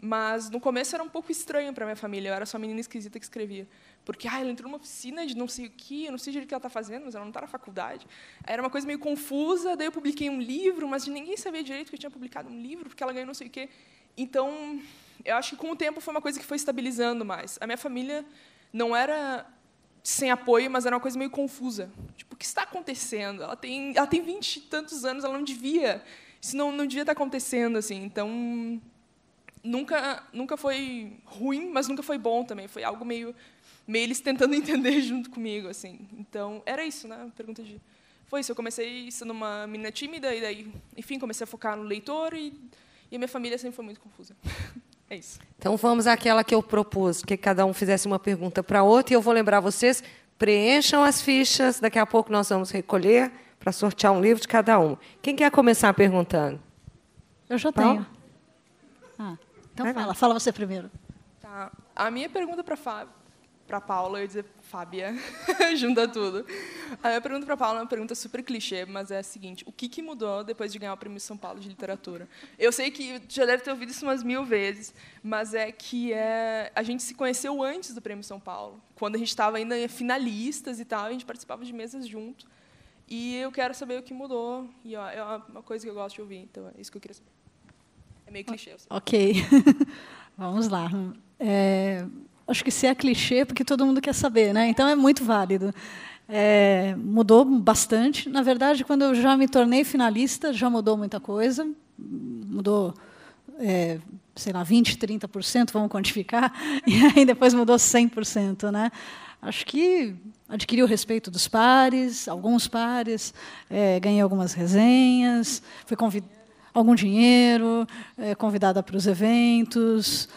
Mas no começo era um pouco estranho para minha família. Eu era só a menina esquisita que escrevia, porque ela entrou numa oficina de não sei o que, eu não sei direito o que ela está fazendo, mas ela não está na faculdade. Era uma coisa meio confusa. Daí eu publiquei um livro, mas ninguém sabia direito que eu tinha publicado um livro, porque ela ganhou não sei o quê. Então, eu acho que com o tempo foi uma coisa que foi estabilizando mais. A minha família não era sem apoio, mas era uma coisa meio confusa. Tipo, o que está acontecendo? Ela tem 20 e tantos anos, ela não devia. Isso não devia estar acontecendo, assim. Então, nunca foi ruim, mas nunca foi bom também. Foi algo meio eles tentando entender junto comigo, assim. Então, era isso, né? A pergunta foi isso. Eu comecei sendo uma menina tímida e daí, enfim, comecei a focar no leitor e a minha família sempre foi muito confusa. É isso. Então, vamos àquela que eu propus, que cada um fizesse uma pergunta para outro, e eu vou lembrar vocês, preencham as fichas, daqui a pouco nós vamos recolher para sortear um livro de cada um. Quem quer começar perguntando? Eu já tenho. Então fala você primeiro. Tá. A minha pergunta para Paula, eu ia dizer Fábia, junta tudo. A minha pergunta para Paula é uma pergunta super clichê, mas é a seguinte: o que mudou depois de ganhar o Prêmio São Paulo de Literatura? Eu sei que já deve ter ouvido isso umas 1000 vezes, mas é que a gente se conheceu antes do Prêmio São Paulo, quando a gente estava ainda finalistas e tal, a gente participava de mesas junto. E eu quero saber o que mudou, e é uma coisa que eu gosto de ouvir, então é isso que eu queria saber. É meio clichê, eu sei. Ok. Vamos lá. Acho que se é clichê, porque todo mundo quer saber, né? Então é muito válido. Mudou bastante. Na verdade, quando eu já me tornei finalista, já mudou muita coisa. Mudou, sei lá, 20%, 30%, vamos quantificar, e aí depois mudou 100%. Né? Acho que adquiri o respeito dos pares, alguns pares, ganhei algumas resenhas, fui algum dinheiro, convidada para os eventos.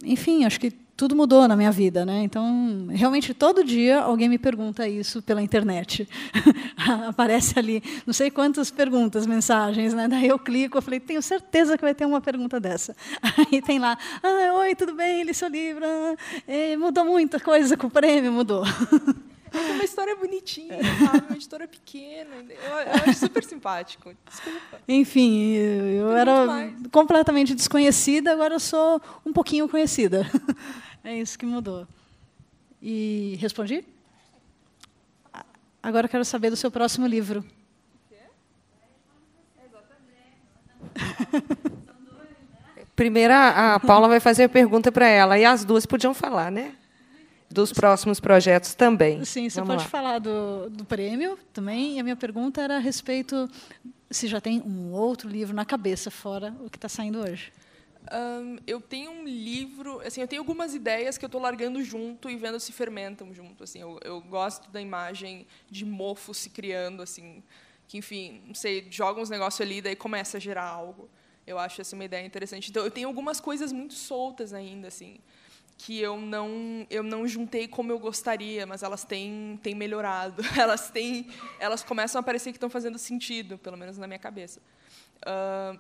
Enfim, acho que tudo mudou na minha vida, né? Então, realmente, todo dia alguém me pergunta isso pela internet. Aparece ali, não sei quantas perguntas, mensagens, né? Daí eu clico, eu falei, tenho certeza que vai ter uma pergunta dessa. Aí tem lá, oi, tudo bem, li seu livro, mudou muita coisa com o prêmio, mudou. É uma história bonitinha, sabe? Uma editora pequena. Eu acho super simpático. Desculpa. Enfim, eu era completamente desconhecida, agora eu sou um pouquinho conhecida. É isso que mudou. E respondi? Agora eu quero saber do seu próximo livro. O quê? Exatamente. Primeiro, a Paula vai fazer a pergunta para ela, e as duas podiam falar, né? Dos próximos projetos também. Sim, você Vamos pode lá. falar do prêmio também. E a minha pergunta era a respeito se já tem um outro livro na cabeça, fora o que está saindo hoje. Eu tenho um livro, assim, eu tenho algumas ideias que eu estou largando junto e vendo se fermentam junto. Assim, eu gosto da imagem de mofo se criando, assim, que, enfim, não sei, joga uns negócios ali e daí começa a gerar algo. Eu acho essa uma ideia interessante. Então, eu tenho algumas coisas muito soltas ainda, assim, que eu não juntei como eu gostaria, mas elas têm melhorado. Elas começam a parecer que estão fazendo sentido, pelo menos na minha cabeça.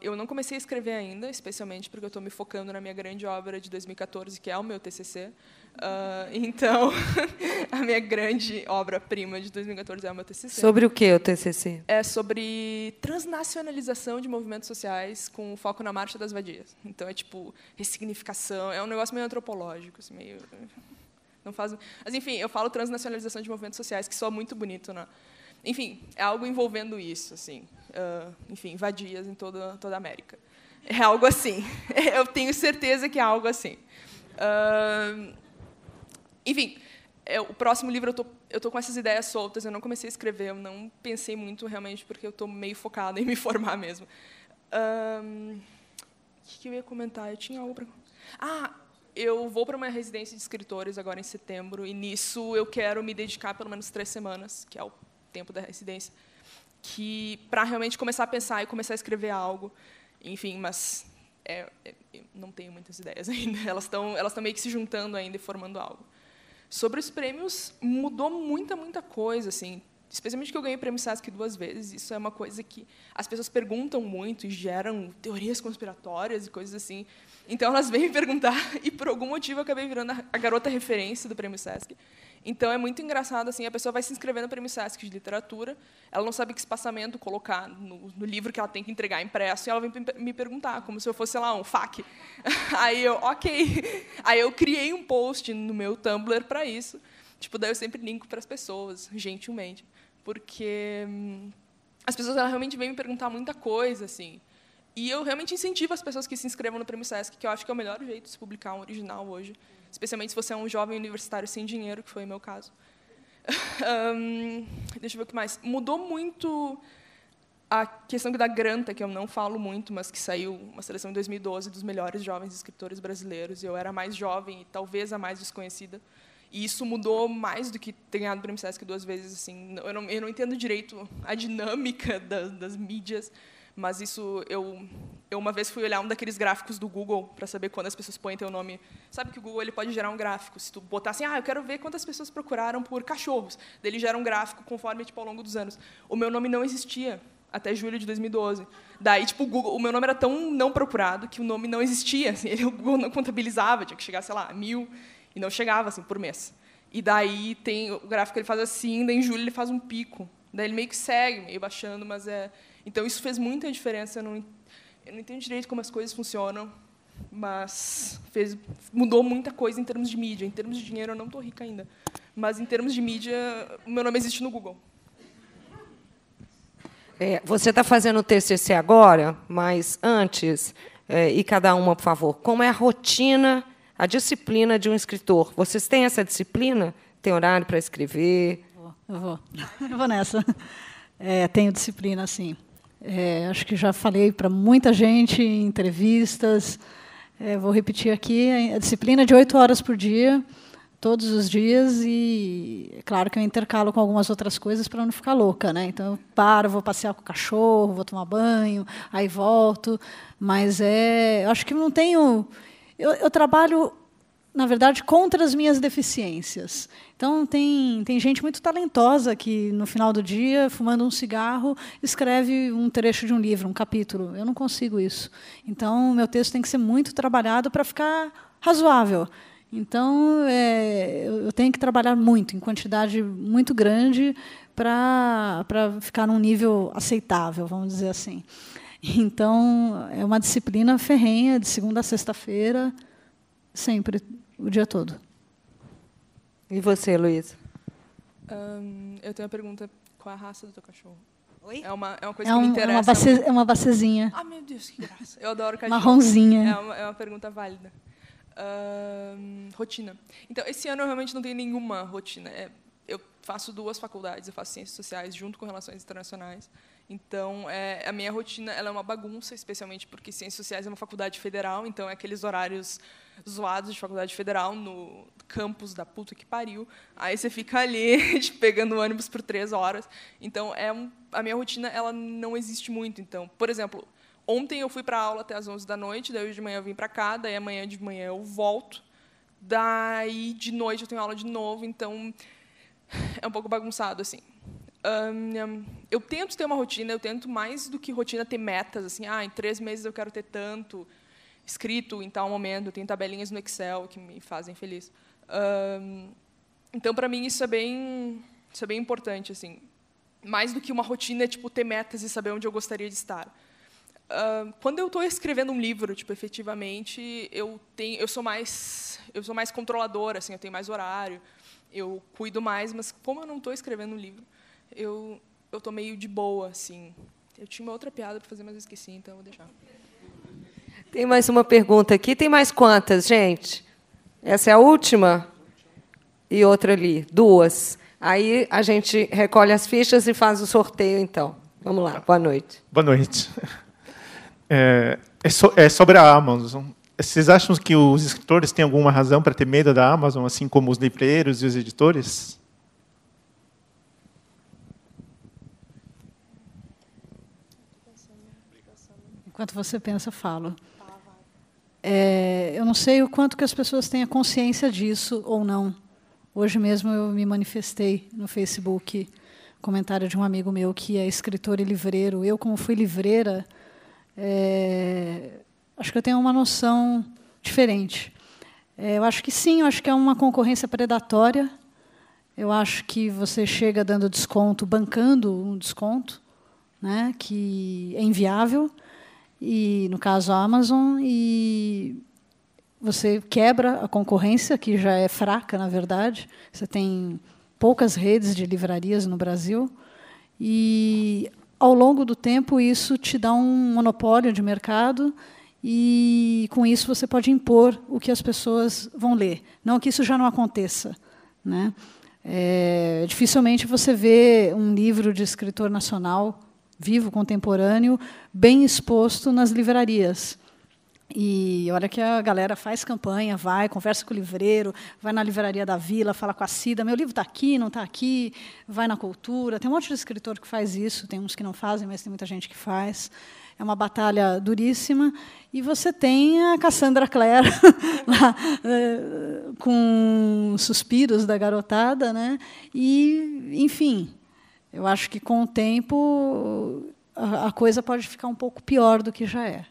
Eu não comecei a escrever ainda, especialmente porque eu estou me focando na minha grande obra de 2014, que é o meu TCC. Então, a minha grande obra-prima de 2014 é o meu TCC. Sobre o que o TCC? É sobre transnacionalização de movimentos sociais com foco na Marcha das Vadias. Então, é tipo ressignificação, é um negócio meio antropológico, assim, Não faz... Mas, enfim, eu falo transnacionalização de movimentos sociais, que soa muito bonito, né? Enfim, é algo envolvendo isso, assim. Enfim, vadias em toda a América. É algo assim. Eu tenho certeza que é algo assim. Enfim, o próximo livro eu tô com essas ideias soltas. Eu não comecei a escrever, eu não pensei muito realmente, porque eu estou meio focada em me formar mesmo. O que eu ia comentar? Eu tinha algo para... eu vou para uma residência de escritores agora em setembro, e nisso eu quero me dedicar pelo menos 3 semanas, que é o tempo da residência, para realmente começar a pensar e começar a escrever algo. Enfim, mas eu não tenho muitas ideias ainda. Elas estão meio que se juntando ainda e formando algo. Sobre os prêmios, mudou muita coisa, assim. Especialmente que eu ganhei o Prêmio Sesc 2 vezes. Isso é uma coisa que as pessoas perguntam muito e geram teorias conspiratórias e coisas assim. Então, elas vêm me perguntar, e por algum motivo eu acabei virando a garota referência do Prêmio Sesc. Então, é muito engraçado, assim, a pessoa vai se inscrever no Prêmio Sesc de Literatura, ela não sabe que espaçamento colocar no livro que ela tem que entregar impresso, e ela vem me perguntar, como se eu fosse, sei lá, um FAQ. Aí eu, ok. Aí eu criei um post no meu Tumblr para isso. Tipo, daí eu sempre linko para as pessoas, gentilmente. Porque as pessoas elas realmente vêm me perguntar muita coisa, assim. E eu realmente incentivo as pessoas que se inscrevam no Prêmio Sesc, que eu acho que é o melhor jeito de se publicar um original hoje. Especialmente se você é um jovem universitário sem dinheiro, que foi o meu caso. Deixa eu ver o que mais. Mudou muito a questão da Granta, que eu não falo muito, mas que saiu uma seleção em 2012 dos melhores jovens escritores brasileiros. E eu era a mais jovem e talvez a mais desconhecida. E isso mudou mais do que ter ganhado o Prêmio Sesc 2 vezes. Assim. Eu não entendo direito a dinâmica das mídias, mas isso eu uma vez fui olhar um daqueles gráficos do Google para saber quando as pessoas põem teu nome. Sabe que o Google ele pode gerar um gráfico. Se tu botar assim, eu quero ver quantas pessoas procuraram por cachorros, daí ele gera um gráfico conforme tipo ao longo dos anos. O meu nome não existia até julho de 2012. Daí tipo o meu nome era tão não procurado que o nome não existia. Assim, o Google não contabilizava, tinha que chegar, sei lá, 1000 e não chegava assim por mês. E daí tem o gráfico ele faz assim, daí em julho ele faz um pico. Daí ele meio que segue, meio baixando, mas então isso fez muita diferença. Eu não entendo direito como as coisas funcionam, mas mudou muita coisa em termos de mídia. Em termos de dinheiro, eu não estou rica ainda. Mas, em termos de mídia, o meu nome existe no Google. Você está fazendo o TCC agora, mas antes, e cada uma, por favor, como é a rotina, a disciplina de um escritor? Vocês têm essa disciplina? Tem horário para escrever? Eu vou nessa. Tenho disciplina, sim. Acho que já falei para muita gente em entrevistas. Vou repetir aqui. A disciplina é de 8 horas por dia, todos os dias. E é claro que eu intercalo com algumas outras coisas para não ficar louca, né? Então, eu paro, vou passear com o cachorro, vou tomar banho, aí volto. Mas eu acho que não tenho... Eu trabalho, na verdade, contra as minhas deficiências. Então, tem gente muito talentosa que, no final do dia, fumando um cigarro, escreve um trecho de um livro, um capítulo. Eu não consigo isso. Então, meu texto tem que ser muito trabalhado para ficar razoável. Então, eu tenho que trabalhar muito, em quantidade muito grande, para ficar num nível aceitável, vamos dizer assim. Então, é uma disciplina ferrenha, de segunda a sexta-feira, sempre, o dia todo. E você, Luísa? Eu tenho uma pergunta. Qual é a raça do teu cachorro? Oi? É uma coisa que me interessa. É uma bacezinha. Meu Deus, que graça. Eu adoro cachorro. Marronzinha. É uma pergunta válida. Rotina. Então, esse ano eu realmente não tenho nenhuma rotina. Eu faço 2 faculdades. Eu faço Ciências Sociais junto com Relações Internacionais. Então, a minha rotina ela é uma bagunça, especialmente porque Ciências Sociais é uma faculdade federal, então é aqueles horários zoados de faculdade federal no campus da puta que pariu. Aí você fica ali pegando ônibus por 3 horas. Então, a minha rotina ela não existe muito. Então, por exemplo, ontem eu fui para a aula até às 11 da noite, daí hoje de manhã eu vim para cá, daí amanhã de manhã eu volto, daí de noite eu tenho aula de novo, então é um pouco bagunçado, assim. Eu tento ter uma rotina, eu tento mais do que rotina ter metas, assim, em 3 meses eu quero ter tanto escrito em tal momento, eu tenho tabelinhas no Excel que me fazem feliz. Então, para mim, isso é bem importante, assim. Mais do que uma rotina é tipo ter metas e saber onde eu gostaria de estar. quando eu estou escrevendo um livro, tipo, efetivamente, eu sou mais controladora, assim, eu tenho mais horário, eu cuido mais, mas como eu não estou escrevendo um livro, eu estou meio de boa, assim. Eu tinha uma outra piada para fazer, mas eu esqueci, então eu vou deixar. Tem mais uma pergunta aqui. Tem mais quantas, gente? Essa é a última? E outra ali, 2. Aí a gente recolhe as fichas e faz o sorteio, então. Vamos lá, boa noite. Boa noite. É sobre a Amazon. Vocês acham que os escritores têm alguma razão para ter medo da Amazon, assim como os livreiros e os editores? Enquanto você pensa, eu falo. Eu não sei o quanto que as pessoas têm a consciência disso ou não. Hoje mesmo eu me manifestei no Facebook, comentário de um amigo meu que é escritor e livreiro. Eu, como fui livreira, acho que eu tenho uma noção diferente. Eu acho que sim, eu acho que é uma concorrência predatória. Eu acho que você chega dando desconto, bancando um desconto, né, que é inviável. E, no caso, a Amazon, e você quebra a concorrência, que já é fraca, na verdade. Você tem poucas redes de livrarias no Brasil. E, ao longo do tempo, isso te dá um monopólio de mercado e, com isso, você pode impor o que as pessoas vão ler. Não que isso já não aconteça, né? Dificilmente você vê um livro de escritor nacional vivo, contemporâneo, bem exposto nas livrarias. E olha que a galera faz campanha, vai, conversa com o livreiro, vai na livraria da Vila, fala com a Cida, meu livro está aqui, não está aqui, vai na Cultura. Tem um monte de escritor que faz isso, tem uns que não fazem, mas tem muita gente que faz. É uma batalha duríssima. E você tem a Cassandra Clare lá, com suspiros da garotada, né? E, enfim, eu acho que, com o tempo, a coisa pode ficar um pouco pior do que já é.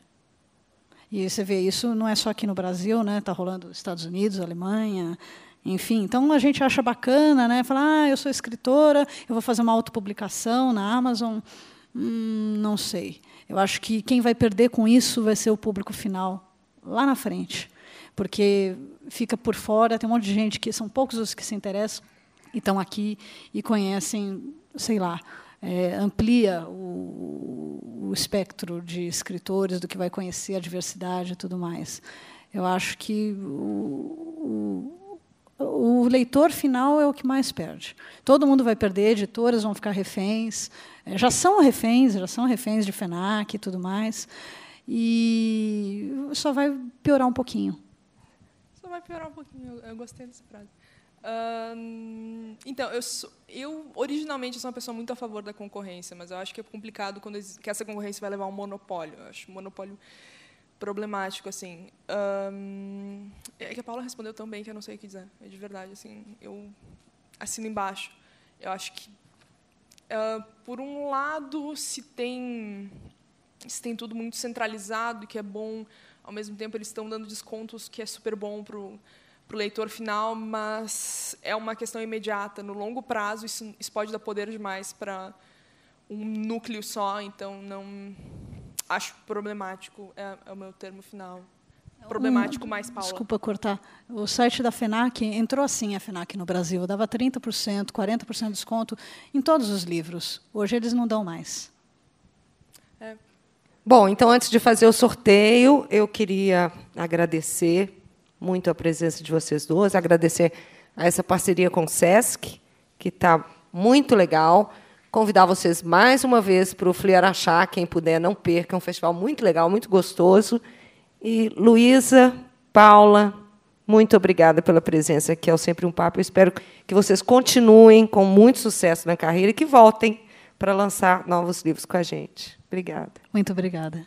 E você vê isso não é só aqui no Brasil, né? Está rolando nos Estados Unidos, Alemanha, enfim. Então, a gente acha bacana, né? Falar, eu sou escritora, eu vou fazer uma autopublicação na Amazon. Não sei. Eu acho que quem vai perder com isso vai ser o público final, lá na frente. Porque fica por fora, tem um monte de gente que são poucos os que se interessam e estão aqui e conhecem, sei lá, amplia o espectro de escritores, do que vai conhecer a diversidade e tudo mais. Eu acho que o leitor final é o que mais perde. Todo mundo vai perder, editoras vão ficar reféns, já são reféns de FENAC e tudo mais, e só vai piorar um pouquinho. Só vai piorar um pouquinho, eu gostei dessa frase. Então, eu originalmente sou uma pessoa muito a favor da concorrência, mas eu acho que é complicado que essa concorrência vai levar a um monopólio. Eu acho um monopólio problemático, assim. É que a Paula respondeu tão bem que eu não sei o que dizer. É de verdade, assim, eu assino embaixo. Eu acho que, por um lado, se tem tudo muito centralizado, que é bom, ao mesmo tempo eles estão dando descontos, que é super bom para o leitor final, mas é uma questão imediata. No longo prazo, isso pode dar poder demais para um núcleo só, então não acho problemático, é o meu termo final. Problemático mais Paula. Desculpa cortar. O site da FENAC entrou assim, a FENAC no Brasil, dava 30%, 40% de desconto em todos os livros. Hoje eles não dão mais. Bom, então, antes de fazer o sorteio, eu queria agradecer muito a presença de vocês duas, agradecer a essa parceria com o SESC, que está muito legal. Convidar vocês mais uma vez para o Fliarachá, quem puder, não perca, é um festival muito legal, muito gostoso. E, Luísa, Paula, muito obrigada pela presença aqui ao Sempre um Papo. Eu espero que vocês continuem com muito sucesso na carreira e que voltem para lançar novos livros com a gente. Obrigada. Muito obrigada.